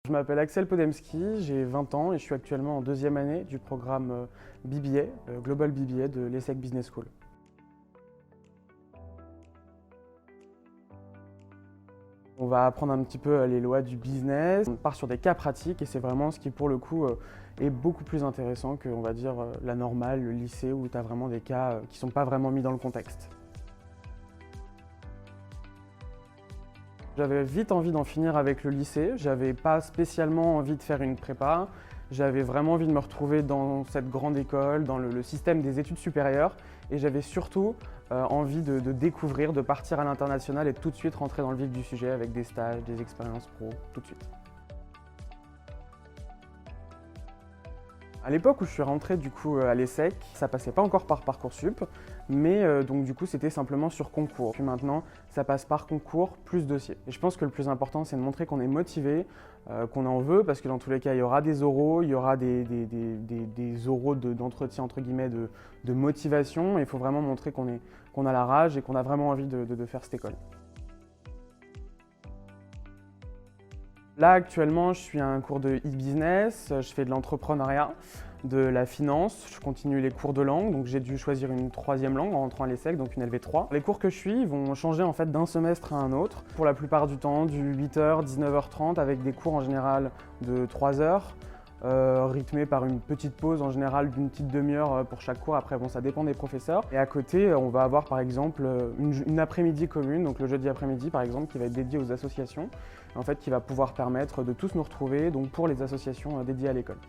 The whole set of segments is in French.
Je m'appelle Axel Podemski, j'ai 20 ans et je suis actuellement en deuxième année du programme BBA, Global BBA de l'ESSEC Business School. On va apprendre un petit peu les lois du business, on part sur des cas pratiques et c'est vraiment ce qui pour le coup est beaucoup plus intéressant que on va dire la normale, le lycée où tu as vraiment des cas qui ne sont pas vraiment mis dans le contexte. J'avais vite envie d'en finir avec le lycée, j'avais pas spécialement envie de faire une prépa, j'avais vraiment envie de me retrouver dans cette grande école, dans le système des études supérieures et j'avais surtout envie de découvrir, de partir à l'international et tout de suite rentrer dans le vif du sujet avec des stages, des expériences pro, tout de suite. À l'époque où je suis rentré du coup à l'ESSEC, ça passait pas encore par Parcoursup, mais donc du coup c'était simplement sur concours. Puis maintenant, ça passe par concours plus dossier. Et je pense que le plus important, c'est de montrer qu'on est motivé, qu'on en veut, parce que dans tous les cas, il y aura des oraux, il y aura des oraux d'entretien entre guillemets de motivation. Et il faut vraiment montrer qu'on a la rage et qu'on a vraiment envie de faire cette école. Là, actuellement, je suis à un cours de e-business, je fais de l'entrepreneuriat, de la finance, je continue les cours de langue, donc j'ai dû choisir une troisième langue en rentrant à l'ESSEC, donc une LV3. Les cours que je suis vont changer en fait d'un semestre à un autre, pour la plupart du temps du 8h, 19h30, avec des cours en général de 3 heures, rythmés par une petite pause en général d'une petite demi-heure pour chaque cours. Après, bon, ça dépend des professeurs. Et à côté, on va avoir par exemple une après-midi commune, donc le jeudi après-midi par exemple, qui va être dédié aux associations, en fait, qui va pouvoir permettre de tous nous retrouver donc pour les associations dédiées à l'école.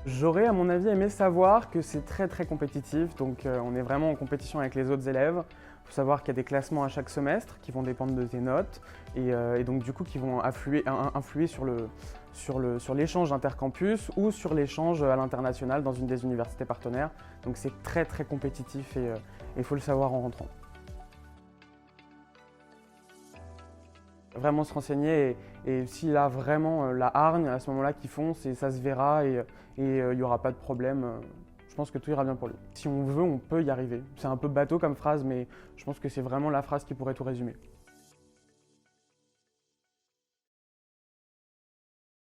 J'aurais à mon avis aimé savoir que c'est très compétitif, donc on est vraiment en compétition avec les autres élèves. Il faut savoir qu'il y a des classements à chaque semestre qui vont dépendre de tes notes et donc du coup qui vont influer sur l'échange intercampus ou sur l'échange à l'international dans une des universités partenaires. Donc c'est très compétitif et il faut le savoir en rentrant. Vraiment se renseigner et s'il a vraiment la hargne à ce moment-là qu'ils font, ça se verra et il n'y aura pas de problème. Je pense que tout ira bien pour lui. Si on veut, on peut y arriver. C'est un peu bateau comme phrase, mais je pense que c'est vraiment la phrase qui pourrait tout résumer.